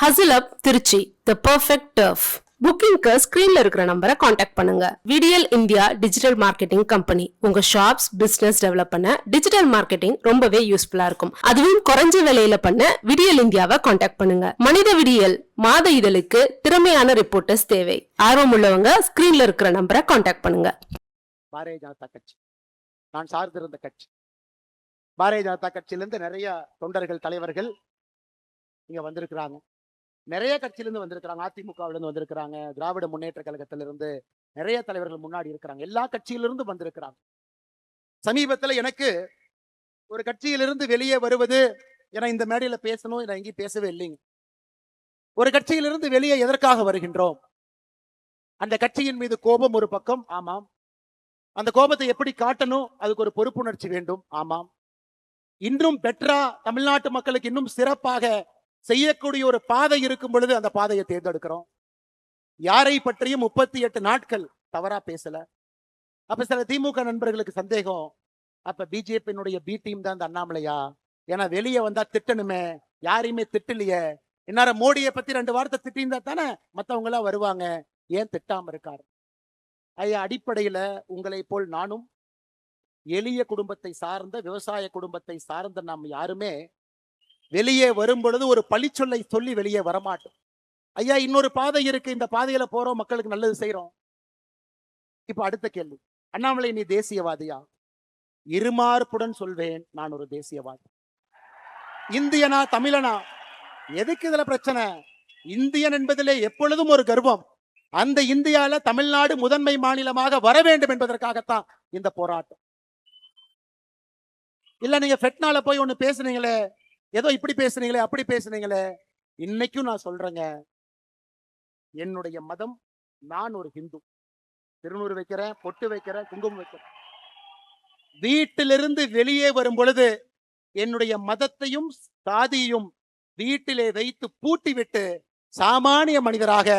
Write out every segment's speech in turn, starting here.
Hustle up Trichy the perfect turf. புக்கிங்க்கு ஸ்கிரீன்ல இருக்கிற நம்பரை காண்டாக்ட் பண்ணுங்க. Vidiyal India digital marketing company உங்க ஷாப்ஸ் பிசினஸ் டெவலப் பண்ண டிஜிட்டல் மார்க்கெட்டிங் ரொம்பவே யூஸ்ஃபுல்லா இருக்கும். அதுவும் குறைஞ்ச விலையில பண்ண விடியல் இந்தியாவை காண்டாக்ட் பண்ணுங்க. மனித விடியல் மாத இதழுக்கு திறமையான ரிப்போர்ட்டர்ஸ் தேவை. ஆர்வம் உள்ளவங்க ஸ்கிரீன்ல இருக்கிற நம்பரை காண்டாக்ட் பண்ணுங்க. பாரதிய ஜனதா கட்சி நான் சார்ந்திருந்த கட்சி. பாரதிய ஜனதா கட்சியிலிருந்து நிறைய தொண்டர்கள் தலைவர்கள் இங்க வந்திருக்கிறாங்க. நிறைய கட்சியிலிருந்து வந்திருக்கிறாங்க. அதிமுகவிலிருந்து வந்திருக்கிறாங்க. திராவிட முன்னேற்ற கழகத்திலிருந்து நிறைய தலைவர்கள் முன்னாடி இருக்கிறாங்க. எல்லா கட்சியிலிருந்து வந்திருக்கிறாங்க. சமீபத்தில் எனக்கு ஒரு கட்சியிலிருந்து வெளியே வருவது என இந்த மேடையில பேசணும் நான் எங்கேயும் பேசவே இல்லைங்க. ஒரு கட்சியிலிருந்து வெளியே எதற்காக வருகின்றோம்? அந்த கட்சியின் மீது கோபம் ஒரு பக்கம், ஆமாம். அந்த கோபத்தை எப்படி காட்டணும்? அதுக்கு ஒரு பொறுப்புணர்ச்சி வேண்டும், ஆமாம். இன்னும் பெட்டரா தமிழ்நாட்டு மக்களுக்கு இன்னும் சிறப்பாக செய்யக்கூடிய ஒரு பாதை இருக்கும் பொழுது அந்த பாதையை தேர்ந்தெடுக்கிறோம். யாரை பற்றியும் 38 நாட்கள் தவறா பேசல. அப்ப சில திமுக நண்பர்களுக்கு சந்தேகம், அப்ப பிஜேபியினுடைய பி டீம் தான் இந்த அண்ணாமலையா? ஏன்னா வெளியே வந்தா திட்டணுமே, யாரையுமே திட்டலையே. இன்னார மோடியை பத்தி 2 வார்த்தை திட்டிருந்தா தானே மத்தவங்க எல்லாம் வருவாங்க, ஏன் திட்டாம இருக்காரு? ஐயா, அடிப்படையில உங்களை போல் நானும் எளிய குடும்பத்தை சார்ந்த விவசாய குடும்பத்தை சார்ந்த நாம் யாருமே வெளியே வரும் பொழுது ஒரு பழிச்சொல்லை சொல்லி வெளியே வரமாட்டோம். ஐயா, இன்னொரு பாதை இருக்கு, இந்த பாதையில போறோம், மக்களுக்கு நல்லது செய்யறோம். இப்ப அடுத்த கேள்வி, அண்ணாமலை நீ தேசியவாதியா? இருமார்புடன் சொல்வேன், நான் ஒரு தேசியவாதி. இந்தியனா தமிழனா? எதுக்கு இதுல பிரச்சனை? இந்தியன் என்பதிலே எப்பொழுதும் ஒரு கர்வம். அந்த இந்தியால தமிழ்நாடு முதன்மை மாநிலமாக வர வேண்டும் என்பதற்காகத்தான் இந்த போராட்டம். இல்ல நீங்க ஃபெட்னால போய் ஒண்ணு பேசுனீங்களே, ஏதோ இப்படி பேசுனீங்களே அப்படி பேசுனீங்களே, இன்னைக்கும் நான் சொல்றேங்க, என்னுடைய மதம், நான் ஒரு ஹிந்து. திருநூறு வைக்கிறேன், பொட்டு வைக்கிறேன், குங்குமம் வைக்கிறேன். வீட்டிலிருந்து வெளியே வரும் பொழுது என்னுடைய மதத்தையும் சாதியையும் வீட்டிலே வைத்து பூட்டி விட்டு சாமானிய மனிதராக,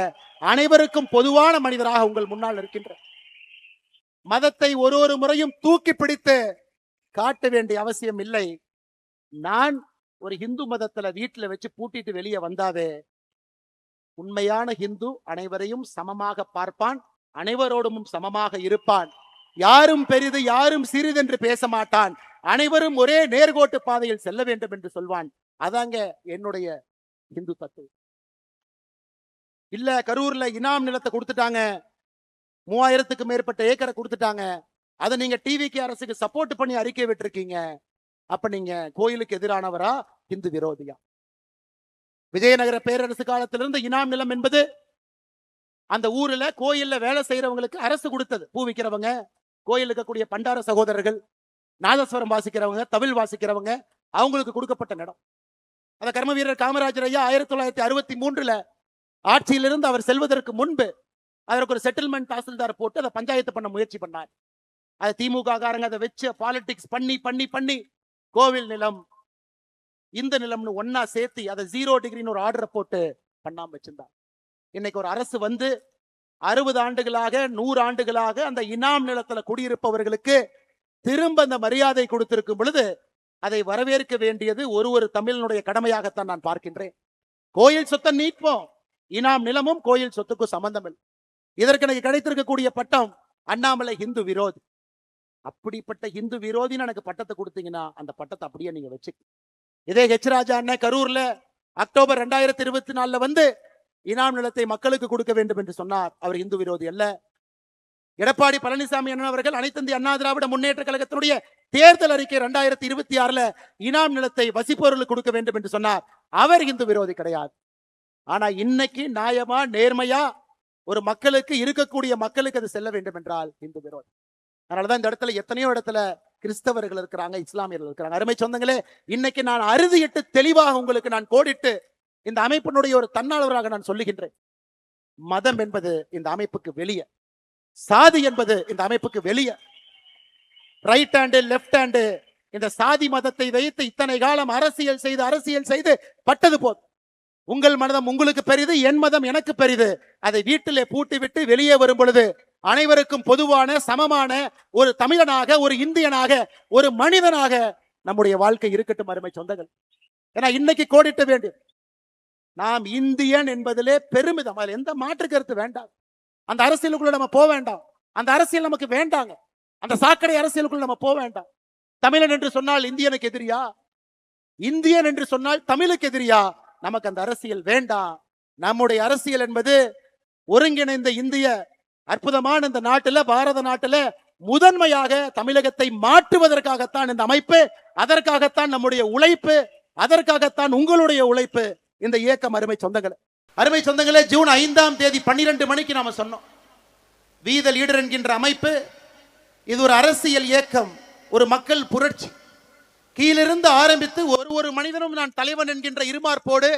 அனைவருக்கும் பொதுவான மனிதராக உங்கள் முன்னால் இருக்கின்ற மதத்தை ஒரு முறையும் தூக்கி பிடித்து காட்ட வேண்டிய அவசியம் இல்லை. நான் ஒரு ஹிந்து மதத்துல வீட்டுல வச்சு பூட்டிட்டு வெளியே வந்தாவே, உண்மையான ஹிந்து அனைவரையும் சமமாக பார்ப்பான், அனைவரோடும் சமமாக இருப்பான். யாரும் பெரிது யாரும் சிறிது என்று பேச மாட்டான். அனைவரும் ஒரே நேர்கோட்டு பாதையில் செல்ல வேண்டும் என்று சொல்வான். அதாங்க என்னுடைய ஹிந்து தத்துவம். இல்ல கரூர்ல இனாம் நிலத்தை கொடுத்துட்டாங்க, 3000க்கு மேற்பட்ட ஏக்கரை கொடுத்துட்டாங்க, அதை நீங்க டிவிக்கு அரசுக்கு சப்போர்ட் பண்ணி அறிக்கை விட்டுருக்கீங்க, அப்ப நீங்க கோயிலுக்கு எதிரானவரா, இந்து விரோதியா? விஜயநகர பேரரசு காலத்திலிருந்து இனாம் நிலம் என்பது அந்த ஊர்ல கோயில்ல வேலை செய்யறவங்களுக்கு அரசு கொடுத்தது. பூ விற்கிறவங்க, கோயில் இருக்கக்கூடிய பண்டார சகோதரர்கள், நாதஸ்வரம் வாசிக்கிறவங்க, தவில் வாசிக்கிறவங்க, அவங்களுக்கு கொடுக்கப்பட்ட இடம். அந்த கர்ம வீரர் காமராஜர் ஐயா 1963 ஆட்சியிலிருந்து அவர் செல்வதற்கு முன்பு அதற்கு ஒரு செட்டில்மெண்ட் தாசில்தார் போட்டு அதை பஞ்சாயத்து பண்ண முயற்சி பண்ணார். அது திமுக காரங்க அதை வச்சு பாலிடிக்ஸ் பண்ணி பண்ணி பண்ணி கோவில் நிலம் இந்த நிலம்னு ஒன்னா சேர்த்து அதை 0 டிகிரின்னு ஒரு ஆர்டரை போட்டு பண்ணாம வச்சிருந்தார். இன்னைக்கு ஒரு அரசு வந்து 60 ஆண்டுகளாக 100 ஆண்டுகளாக அந்த இனாம் நிலத்துல குடியிருப்பவர்களுக்கு திரும்ப அந்த மரியாதை கொடுத்திருக்கும் பொழுது அதை வரவேற்க வேண்டியது ஒரு தமிழனுடைய கடமையாகத்தான் நான் பார்க்கின்றேன். கோயில் சொத்தை நீட்போம், இனாம் நிலமும் கோயில் சொத்துக்கும் சம்பந்தம் இல்லை. இதற்கு எனக்கு கிடைத்திருக்கக்கூடிய பட்டம் அண்ணாமலை ஹிந்து விரோதி. அப்படிப்பட்ட ஹிந்து விரோதின்னு எனக்கு பட்டத்தை கொடுத்தீங்கன்னா அந்த பட்டத்தை அப்படியே நீங்க வச்சு. இதே ஹெச் ராஜா அண்ணன் கரூர்ல அக்டோபர் 2024 வந்து இனாம் நிலத்தை மக்களுக்கு கொடுக்க வேண்டும் என்று சொன்னார். அவர் இந்து விரோதி அல்ல. எடப்பாடி பழனிசாமி அண்ணன் அவர்கள் அனைத்து இந்திய அண்ணா திராவிட முன்னேற்ற கழகத்தினுடைய தேர்தல் அறிக்கை 2026 இனாம் நிலத்தை வசிப்பவர்களுக்கு கொடுக்க வேண்டும் என்று சொன்னார். அவர் இந்து விரோதி கிடையாது. ஆனா இன்னைக்கு நியாயமா நேர்மையா ஒரு மக்களுக்கு இருக்கக்கூடிய மக்களுக்கு அது செல்ல வேண்டும் என்றால் இந்து விரோதி. அதனாலதான் இந்த இடத்துல எத்தனையோ இடத்துல கிறிஸ்தவர்கள் இருக்கிறாங்க, இஸ்லாமியர்கள் இருக்கிறாங்க. அருமை சொந்தங்களே, இன்னைக்கு நான் அறுதியிட்டு தெளிவாக உங்களுக்கு நான் கோடிட்டு இந்த அமைப்பினுடைய ஒரு தன்னாளராக நான் சொல்லுகின்றேன். மதம் என்பது இந்த அமைப்புக்கு வெளியே, சாதி என்பது இந்த அமைப்புக்கு வெளியே. ரைட் ஹேண்டு லெப்ட் ஹேண்டு இந்த சாதி மதத்தை வைத்து இத்தனை காலம் அரசியல் செய்து பட்டது போதும். உங்கள் மதம் உங்களுக்கு பெரிது, என் மதம் எனக்கு பெரிது. அதை வீட்டிலே பூட்டி விட்டு வெளியே வரும் பொழுது அனைவருக்கும் பொதுவான சமமான ஒரு தமிழனாக, ஒரு இந்தியனாக, ஒரு மனிதனாக நம்முடைய வாழ்க்கை இருக்கட்டும் அருமை சொந்தங்கள். ஏன்னா இன்னைக்கு கோடிட்ட வேண்டும். நாம் இந்தியன் என்பதிலே பெருமிதம், அதில் எந்த மாற்று கருத்து வேண்டாம். அந்த அரசியலுக்குள்ள நம்ம போக வேண்டாம். அந்த அரசியல் நமக்கு வேண்டாங்க. அந்த சாக்கடை அரசியலுக்குள்ள நம்ம போக வேண்டாம். தமிழன் என்று சொன்னால் இந்தியனுக்கு எதிரியா? இந்தியன் என்று சொன்னால் தமிழுக்கு எதிரியா? நமக்கு அந்த அரசியல் வேண்டாம். நம்முடைய அரசியல் என்பது ஒருங்கிணைந்த இந்திய அற்புதமான இந்த நாட்டில், பாரத நாட்டில் முதன்மையாக தமிழகத்தை மாற்றுவதற்காகத்தான் இந்த அமைப்பு, அதற்காகத்தான் நம்முடைய உழைப்பு, அதற்காகத்தான் உங்களுடைய உழைப்பு. இந்த இயக்கம் அருமை சொந்தங்களே, ஜூன் 5ஆம் தேதி 12 மணிக்கு நாம சொன்னோம், வி த லீடர் என்கின்ற அமைப்பு இது ஒரு அரசியல் இயக்கம், ஒரு மக்கள் புரட்சி. கீழிருந்து ஆரம்பித்து ஒரு மனிதனும் நான் தலைவன் என்கின்ற இருமார்ப்போடு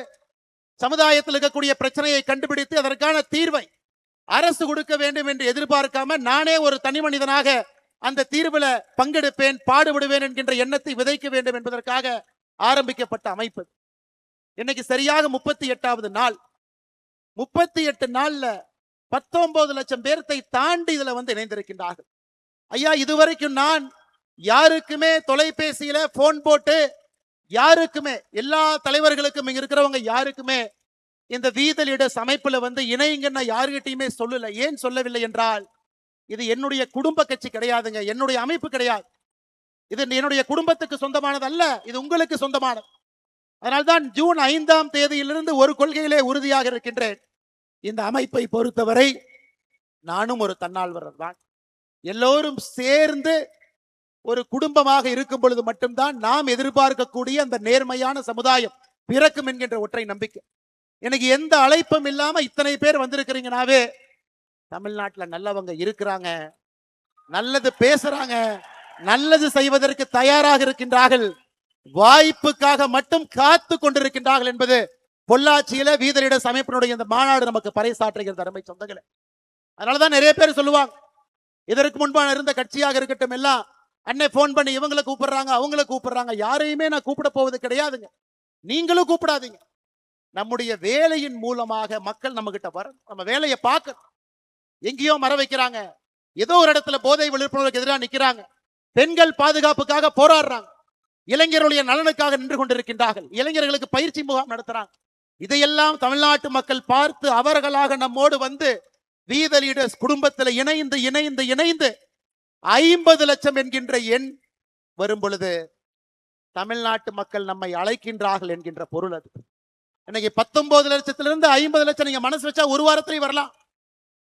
சமுதாயத்தில் இருக்கக்கூடிய பிரச்சனையை கண்டுபிடித்து அதற்கான தீர்வை அரசு கொடுக்க வேண்டும் என்று எதிர்பார்க்காம நானே ஒரு தனி மனிதனாக அந்த தீர்வுல பங்கெடுப்பேன், பாடுபடுவேன் என்கின்ற எண்ணத்தை விதைக்க வேண்டும் என்பதற்காக ஆரம்பிக்கப்பட்ட அமைப்பு. இன்னைக்கு சரியாக 38வது நாள். 38 நாள்ல 19 லட்சம் பேர்த்தை தாண்டி இதுல இணைந்திருக்கின்றார்கள். ஐயா, இதுவரைக்கும் நான் யாருக்குமே தொலைபேசியில போன் போட்டு யாருக்குமே, எல்லா தலைவர்களுக்கும் இங்க இருக்கிறவங்க யாருக்குமே இந்த வி த லீடர்ஸ் அமைப்புல இணையுங்கன்னா யாருகிட்டையுமே சொல்லல. ஏன் சொல்லவில்லை என்றால், இது என்னுடைய குடும்ப கட்சி கிடையாதுங்க, என்னுடைய அமைப்பு கிடையாது. இது என்னுடைய குடும்பத்துக்கு சொந்தமானது அல்ல, இது உங்களுக்கு சொந்தமானது. அதனால்தான் ஜூன் 5ஆம் தேதியிலிருந்து ஒரு கொள்கையிலே உறுதியாக இருக்கின்றேன். இந்த அமைப்பை பொறுத்தவரை நானும் ஒரு தன்னார்வலர் தான். எல்லோரும் சேர்ந்து ஒரு குடும்பமாக இருக்கும் பொழுது மட்டும்தான் நாம் எதிர்பார்க்கக்கூடிய அந்த நேர்மையான சமுதாயம் பிறக்கும் என்கின்ற ஒற்றை நம்பிக்கை. எனக்கு எந்த அழைப்பும் இல்லாம இத்தனை பேர் வந்திருக்கிறீங்கனாவே தமிழ்நாட்டில் நல்லவங்க இருக்கிறாங்க, நல்லது பேசுறாங்க, நல்லது செய்வதற்கு தயாராக இருக்கின்றார்கள், வாய்ப்புக்காக மட்டும் காத்து கொண்டிருக்கின்றார்கள் என்பது பொள்ளாச்சியில வி த லீடர்ஸ் அமைப்பினுடைய இந்த மாநாடு நமக்கு பறைசாற்றுகிறது. அருமை சொந்தங்களே, அதனாலதான் நிறைய பேர் சொல்லுவாங்க, இதற்கு முன்பான இருந்த கட்சியாக இருக்கட்டும் எல்லாம் அண்ணே போன் பண்ணி இவங்களை கூப்பிடுறாங்க, அவங்களை கூப்பிடுறாங்க. யாரையுமே நான் கூப்பிட போவது கிடையாதுங்க, நீங்களும் கூப்பிடாதீங்க. நம்முடைய வேலையின் மூலமாக மக்கள் நம்ம கிட்ட வர, நம்ம வேலையை பார்க்க. எங்கேயோ மர வைக்கிறாங்க, ஏதோ ஒரு இடத்துல போதை விழிப்புணர்வுக்கு எதிராக நிற்கிறாங்க, பெண்கள் பாதுகாப்புக்காக போராடுறாங்க, இளைஞர்களுடைய நலனுக்காக நின்று கொண்டிருக்கின்றார்கள், இளைஞர்களுக்கு பயிற்சி முகாம் நடத்துறாங்க. இதையெல்லாம் தமிழ்நாட்டு மக்கள் பார்த்து அவர்களாக நம்மோடு வி த லீடர்ஸ் குடும்பத்தில் இணைந்து இணைந்து இணைந்து 50 லட்சம் என்கின்ற எண் வரும் பொழுது தமிழ்நாட்டு மக்கள் நம்மை அழைக்கின்றார்கள் என்கின்ற பொருள் அது. இன்னைக்கு 19 லட்சத்திலிருந்து 50 லட்சம் நீங்க மனசு வச்சா ஒரு வாரத்திலையும் வரலாம்,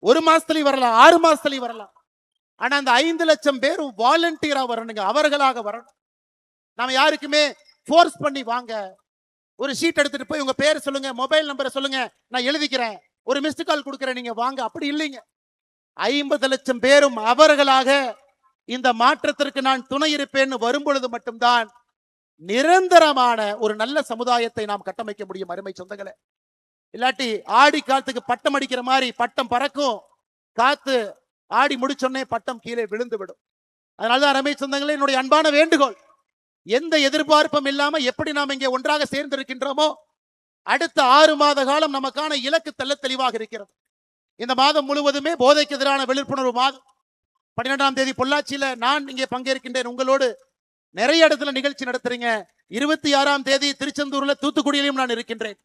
ஒரு மாசத்துலயும் வரலாம், 6 மாசத்துலயும் வரலாம். ஆனா அந்த 5 லட்சம் பேர் வாலண்டியரா வரணுங்க, அவர்களாக வரணும். நாம யாருக்குமே போர்ஸ் பண்ணி வாங்க, ஒரு ஷீட் எடுத்துட்டு போய் உங்க பேர் சொல்லுங்க, மொபைல் நம்பரை சொல்லுங்க, நான் எழுதிக்கிறேன், ஒரு மிஸ்டு கால் கொடுக்குறேன், நீங்க வாங்க, அப்படி இல்லைங்க. 50 லட்சம் பேரும் அவர்களாக இந்த மாற்றத்திற்கு நான் துணை இருப்பேன் வரும் பொழுது மட்டும்தான் நிரந்தரமான ஒரு நல்ல சமுதாயத்தை நாம் கட்டமைக்க முடியும். அருமை சொந்தங்களே, இல்லாட்டி ஆடி காலத்துக்கு பட்டம் அடிக்கிற மாதிரி பட்டம் பறக்கும், காத்து ஆடி முடிச்சோன்னே பட்டம் கீழே விழுந்து விடும். அதனாலதான் அருமை சொந்தங்களே, என்னுடைய அன்பான வேண்டுகோள், எந்த எதிர்பார்ப்பும் இல்லாம எப்படி நாம் இங்கே ஒன்றாக சேர்ந்திருக்கின்றோமோ அடுத்த 6 மாத காலம் நமக்கான இலக்கு தெளிவாக இருக்கிறது. இந்த மாதம் முழுவதுமே போதைக்கு எதிரான விழிப்புணர்வு மாதம். 12ஆம் தேதி பொள்ளாச்சியில நான் இங்கே பங்கேற்கின்றேன், உங்களோடு நிறைய இடத்துல நிகழ்ச்சி நடத்துறீங்க. 26ஆம் தேதி திருச்செந்தூர்ல தூத்துக்குடியிலும் நான் இருக்கின்றேன்.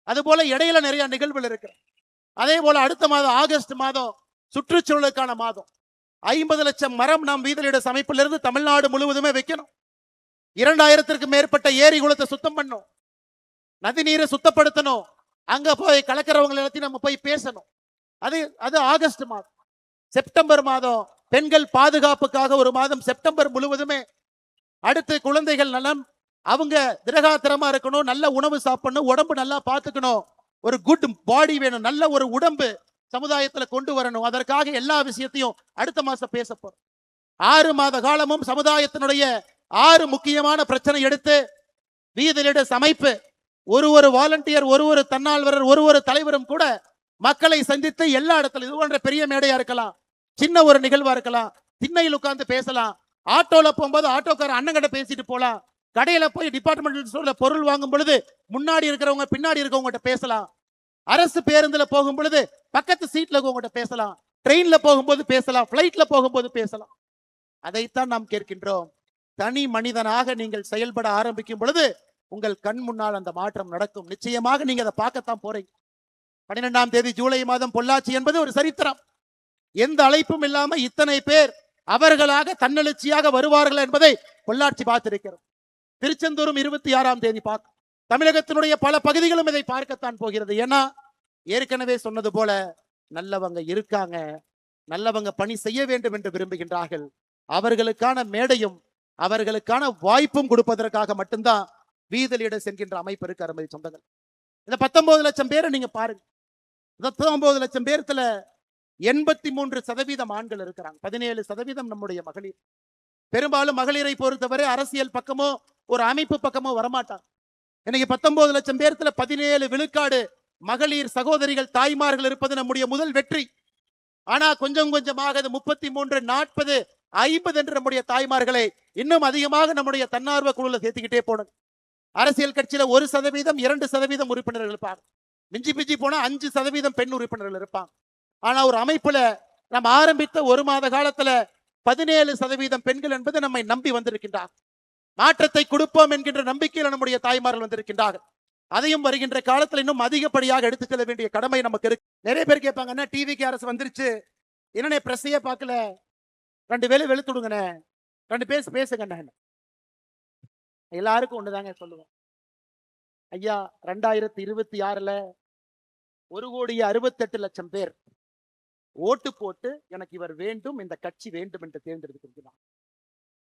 அதுபோல இடையில நிறைய நிகழ்வுகள் இருக்கு. அதே போல அடுத்த மாதம் ஆகஸ்ட் மாதம் சுற்றுச்சூழலுக்கான மாதம். 50 லட்சம் மரம் நாம் வி த லீடர்ஸ் அமைப்பிலிருந்து தமிழ்நாடு முழுவதுமே வைக்கணும். 2000த்திற்கும் மேற்பட்ட ஏரி குளத்தை சுத்தம் பண்ணும், நதி நீரை சுத்தப்படுத்தணும், அங்க போய் கலக்கிறவங்க எல்லாத்தையும் நம்ம போய் பேசணும். அது ஆகஸ்ட் மாதம். செப்டம்பர் மாதம் பெண்கள் பாதுகாப்புக்காக ஒரு மாதம், செப்டம்பர் முழுவதுமே. அடுத்து குழந்தைகள் நலம், அவங்க திரகாத்திரமா இருக்கணும், நல்ல உணவு சாப்பிடணும், உடம்பு நல்லா பார்த்துக்கணும், ஒரு குட் பாடி வேணும், நல்ல ஒரு உடம்பு சமுதாயத்துல கொண்டு வரணும். அதற்காக எல்லா விஷயத்தையும் அடுத்த மாசம் பேச போறோம். 6 மாத காலமும் சமுதாயத்தினுடைய 6 முக்கியமான பிரச்சனை எடுத்து வி த லீடர்ஸ் அமைப்பு ஒரு வாலண்டியர், ஒரு தன்னார்வலர், ஒரு தலைவரும் கூட மக்களை சந்தித்து எல்லா இடத்துல, இது போன்ற பெரிய மேடையா இருக்கலாம், சின்ன ஒரு நிகழ்வா இருக்கலாம், திண்ணையில் உட்கார்ந்து பேசலாம், ஆட்டோல போகும்போது ஆட்டோக்கார அண்ணங்கிட்ட பேசிட்டு போலாம், கடையில போய் டிபார்ட்மெண்டல் ஸ்டோர்ல பொருள் வாங்கும் பொழுது முன்னாடி இருக்கிறவங்க பின்னாடி இருக்கவங்ககிட்ட பேசலாம், அரசு பேருந்துல போகும் பொழுது பக்கத்து சீட்ல இருக்கவங்ககிட்ட பேசலாம், ட்ரெயின்ல போகும்போது பேசலாம், பிளைட்ல போகும்போது பேசலாம். அதைத்தான் நாம் கேட்கின்றோம். தனி மனிதனாக நீங்கள் செயல்பட ஆரம்பிக்கும் பொழுது உங்கள் கண் முன்னால் அந்த மாற்றம் நடக்கும். நிச்சயமாக நீங்க அதை பார்க்கத்தான் போறீங்க. 12ஆம் தேதி ஜூலை மாதம் பொள்ளாச்சி என்பது ஒரு சரித்திரம். எந்த அழைப்பும் இல்லாம இத்தனை பேர் அவர்களாக தன்னெழுச்சியாக வருவார்கள் என்பதை பொள்ளாச்சி பார்த்திருக்கிறது. திருச்செந்தூரும் 26ஆம் தேதி பார்க்கும். தமிழகத்தினுடைய பல பகுதிகளும் இதை பார்க்கத்தான் போகிறது. ஏன்னா ஏற்கனவே சொன்னது போல நல்லவங்க இருக்காங்க, நல்லவங்க பணி செய்ய வேண்டும் என்று விரும்புகின்றார்கள். அவர்களுக்கான மேடையும் அவர்களுக்கான வாய்ப்பும் கொடுப்பதற்காக மட்டும்தான் வீதலிட சென்கின்ற அமைப்பு இருக்கு. அருமை சொந்தங்கள், இந்த 19 லட்சம் பேரை நீங்க பாருங்க. 19 லட்சம் பேர்த்துல 83% ஆண்கள் இருக்கிறாங்க, 17% நம்முடைய மகளிர். பெரும்பாலும் மகளிரை பொறுத்தவரை அரசியல் பக்கமோ ஒரு அமைப்பு பக்கமோ வரமாட்டாங்க. இன்னைக்கு 19 லட்சம் பேர்த்துல 17 விழுக்காடு மகளிர் சகோதரிகள் தாய்மார்கள் இருப்பது நம்முடைய முதல் வெற்றி. ஆனா கொஞ்சம் கொஞ்சமாக 33, 40, 50 என்று நம்முடைய தாய்மார்களை இன்னும் அதிகமாக நம்முடைய தன்னார்வ குழுல சேர்த்துக்கிட்டே போனது. அரசியல் கட்சியில 1%, 2% உறுப்பினர்கள் இருப்பாங்க. மிஞ்சி பிஞ்சி போனா 5% பெண் உறுப்பினர்கள் இருப்பாங்க. ஆனா ஒரு அமைப்புல நம்ம ஆரம்பித்த ஒரு மாத காலத்துல 17% பெண்கள் என்பது நம்மை நம்பி வந்திருக்கின்றார். மாற்றத்தை கொடுப்போம் என்கின்ற நம்பிக்கையில் நம்முடைய தாய்மார்கள் வந்திருக்கின்றார்கள். அதையும் வருகின்ற காலத்துல இன்னும் அதிகப்படியாக எடுத்துச் செல்ல வேண்டிய கடமை நமக்கு இருக்கு. நிறைய பேர் கேட்பாங்க, என்ன டிவிக்கு அரசு வந்துருச்சு, என்னன்னே பிரஸ்ஸையே பார்க்கல, 2 வேலை வெளுத்துடுங்கண்ணே, 2 பேசுங்க. எல்லாருக்கும் ஒண்ணுதாங்க சொல்லுவோம். ஐயா 2026ல 1,68,00,000 பேர் ஓட்டு போட்டு எனக்கு இவர் வேண்டும், இந்த கட்சி வேண்டும் என்று தேர்ந்தெடுத்திருக்கிறார்.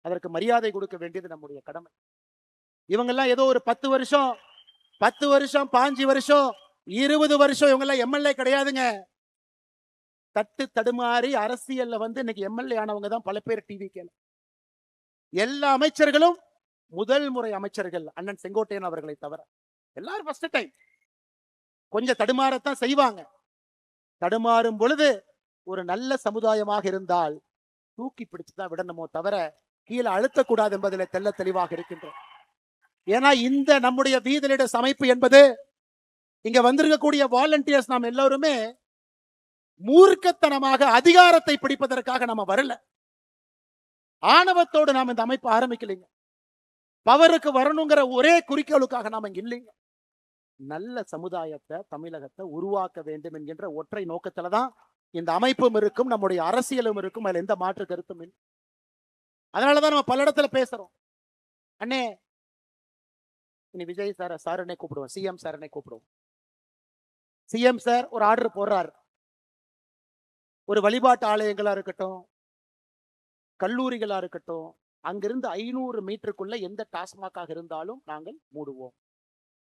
அதற்கு மரியாதை கொடுக்க வேண்டியது நம்முடைய கடமை. இவங்கெல்லாம் ஏதோ ஒரு 10 வருஷம் 5 வருஷம் 20 வருஷம் இவங்கெல்லாம் எம்எல்ஏ கிடையாதுங்க. தட்டு தடுமாறி அரசியல்ல இன்னைக்கு எம்எல்ஏ ஆனவங்க தான் பல பேர். டிவி கேல எல்லா அமைச்சர்களும் முதல் முறை அமைச்சர்கள் அண்ணன் செங்கோட்டையன் அவர்களை தவிர எல்லாரும் ஃபர்ஸ்ட் டைம். கொஞ்சம் தடுமாறத்தான் செய்வாங்க. தடுமாறும் பொழுது ஒரு நல்ல சமுதாயமாக இருந்தால் தூக்கி பிடிச்சுதான் விடணுமோ தவிர கீழே அழுத்தக்கூடாது என்பதில் தெல்ல தெளிவாக இருக்கின்றோம். ஏன்னா இந்த நம்முடைய வீதலிட அமைப்பு என்பது இங்க வந்திருக்கக்கூடிய வாலண்டியர்ஸ் நாம் எல்லாருமே மூர்க்கத்தனமாக அதிகாரத்தை பிடிப்பதற்காக நம்ம வரல. ஆணவத்தோடு நாம் இந்த அமைப்பு ஆரம்பிக்கலைங்க. பவருக்கு வரணுங்கிற ஒரே குறிக்கோளுக்காக நாம இங்க இல்லைங்க. நல்ல சமுதாயத்தை தமிழகத்தை உருவாக்க வேண்டும் என்கின்ற ஒற்றை நோக்கத்துலதான் இந்த அமைப்பும் இருக்கும், நம்முடைய அரசியலும் இருக்கும். அதுல எந்த மாற்று கருத்தும் இல்லை. அதனாலதான் நம்ம பல இடத்துல பேசுறோம். அண்ணே இனி விஜய் சார் என்னை கூப்பிடுவோம், சிஎம் சார் என்னை கூப்பிடுவோம். சிஎம் சார் ஒரு ஆர்டர் போடுறார். ஒரு வழிபாட்டு ஆலயங்களா இருக்கட்டும், கல்லூரிகளா இருக்கட்டும், அங்கிருந்து 500 மீட்டருக்குள்ள எந்த டாஸ்மாகாக இருந்தாலும் நாங்கள் மூடுவோம்.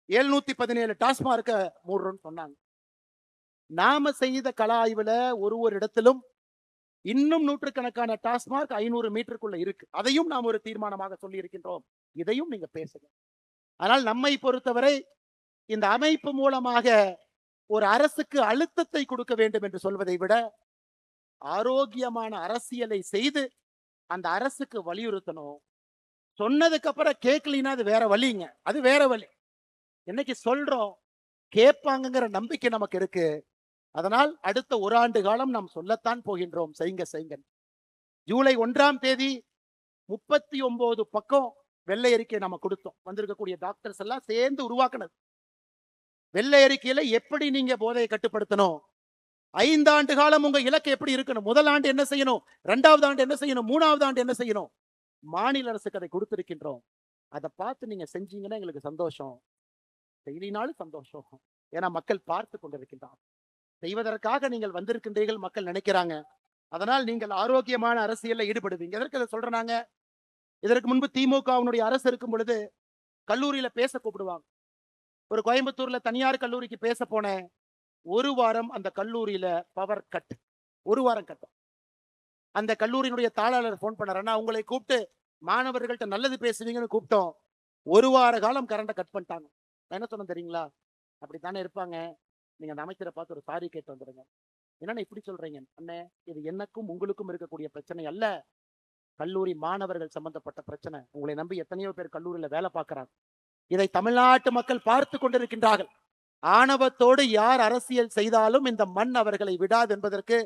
717 டாஸ்மார்க்க மூடுறோம்னு சொன்னாங்க. நாம செய்த கள ஆய்வுல ஒரு இடத்திலும் இன்னும் நூற்றுக்கணக்கான டாஸ்மார்க் 500 மீட்டருக்குள்ள இருக்கு. அதையும் நாம் ஒரு தீர்மானமாக சொல்லி இருக்கின்றோம். இதையும் நீங்க பேசுங்க. ஆனால் நம்மை பொறுத்தவரை இந்த அமைப்பு மூலமாக ஒரு அரசுக்கு அழுத்தத்தை கொடுக்க வேண்டும் என்று சொல்வதை விட ஆரோக்கியமான அரசியலை செய்து அந்த அரசுக்கு வலியுறுத்தணும். சொன்னதுக்கு அப்புறம் கேட்கலினா அது வேற வழிங்க, அது வேற வழி. என்னைக்கு சொல்றோம் கேட்பாங்கிற நம்பிக்கை நமக்கு இருக்கு. அதனால் அடுத்த 1 ஆண்டு காலம் நாம் சொல்லத்தான் போகின்றோம், செய்யுங்க. ஜூலை 1ஆம் தேதி 39 பக்கம் வெள்ளை அறிக்கை நம்ம கொடுத்தோம். வந்திருக்கக்கூடிய டாக்டர்ஸ் எல்லாம் சேர்ந்து உருவாக்கினது. வெள்ளை அறிக்கையில எப்படி நீங்க போதையை கட்டுப்படுத்தணும், 5 ஆண்டு காலம் உங்க இலக்கு எப்படி இருக்கணும், முதல் ஆண்டு என்ன செய்யணும், 2வது ஆண்டு என்ன செய்யணும், 3வது ஆண்டு என்ன செய்யணும், மாநில அரசுக்கு அதை கொடுத்திருக்கின்றோம். அதை பார்த்து நீங்க செஞ்சீங்கன்னா எங்களுக்கு சந்தோஷம், செய்தினாலும் சந்தோஷம். ஏன்னா மக்கள் பார்த்து கொண்டிருக்கின்றார். செய்வதற்காக நீங்கள் வந்திருக்கின்றீர்கள், மக்கள் நினைக்கிறாங்க. அதனால் நீங்கள் ஆரோக்கியமான அரசியல்ல ஈடுபடுவீங்க. எதற்கு அதை சொல்றாங்க? இதற்கு முன்பு திமுகவினுடைய அரசு இருக்கும் பொழுது கல்லூரியில பேச கூப்பிடுவாங்க. ஒரு கோயம்புத்தூர்ல தனியார் கல்லூரிக்கு பேச போனேன். 1 வாரம் அந்த கல்லூரியில பவர் கட், 1 வாரம் கட்டும். அந்த கல்லூரியினுடைய தாளாளர் போன் பண்ணாருன்னா உங்களை கூப்பிட்டு மாணவர்கள்ட்ட நல்லது பேசுவீங்கன்னு கூப்பிட்டோம். 1 வார காலம் கரண்ட கட் பண்ணிட்டாங்க. என்ன சொன்ன தெரியுங்களா? அப்படித்தானே இருப்பாங்க, நீங்க அந்த அமைச்சரை பார்த்து ஒரு சாரி கேட்டு வந்துடுங்க. என்னன்னா இப்படி சொல்றீங்க? அண்ணே, இது எனக்கும் உங்களுக்கும் இருக்கக்கூடிய பிரச்சனை அல்ல, கல்லூரி மாணவர்கள் சம்பந்தப்பட்ட பிரச்சனை. உங்களை நம்பி எத்தனையோ பேர் கல்லூரியில வேலை பார்க்கிறாங்க. இதை தமிழ்நாட்டு மக்கள் பார்த்து கொண்டிருக்கின்றார்கள். ஆணவத்தோடு யார் அரசியல் செய்தாலும் இந்த மண் அவர்களை விடாது என்பதற்கு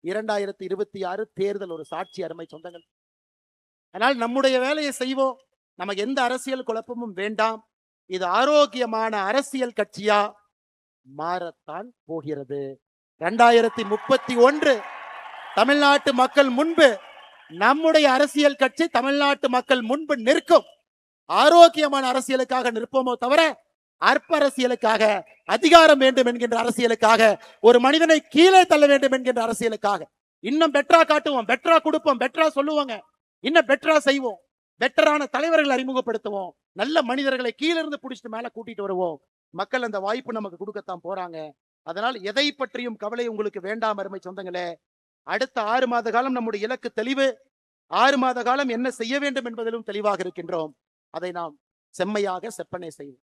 2026 தேர்தல் ஒரு சாட்சி. அருமை சொந்தங்கள், அதனால் நம்முடைய வேலையை செய்வோம். நமக்கு எந்த அரசியல் குழப்பமும் வேண்டாம். இது ஆரோக்கியமான அரசியல் கட்சியா மாறத்தான் போகிறது. 2031 தமிழ்நாட்டு மக்கள் முன்பு நம்முடைய அரசியல் கட்சி தமிழ்நாட்டு மக்கள் முன்பு நிற்கும். ஆரோக்கியமான அரசியலுக்காக நிற்போமோ தவிர அற்ப அரசியலுக்காக, அதிகாரம் வேண்டும் என்கின்ற அரசியலுக்காக, ஒரு மனிதனை கீழே தள்ள வேண்டும் என்கின்ற அரசியலுக்காக இன்னும் பெட்டரா காட்டுவோம், பெட்டரா கொடுப்போம், பெட்டரா சொல்லுவாங்க, இன்னும் பெட்டரா செய்வோம், பெட்டரான தலைவர்களை அறிமுகப்படுத்துவோம், நல்ல மனிதர்களை கீழே இருந்து பிடிச்சிட்டு மேல கூட்டிட்டு வருவோம். மக்கள் அந்த வாய்ப்பு நமக்கு கொடுக்கத்தான் போறாங்க. அதனால் எதை பற்றியும் கவலை உங்களுக்கு வேண்டாம் அருமை சொந்தங்களே. அடுத்த 6 மாத காலம் நம்முடைய இலக்கு தெளிவு. 6 மாத காலம் என்ன செய்ய வேண்டும் என்பதிலும் தெளிவாக இருக்கின்றோம். அதை நாம் செம்மையாக செப்பனை செய்வோம்.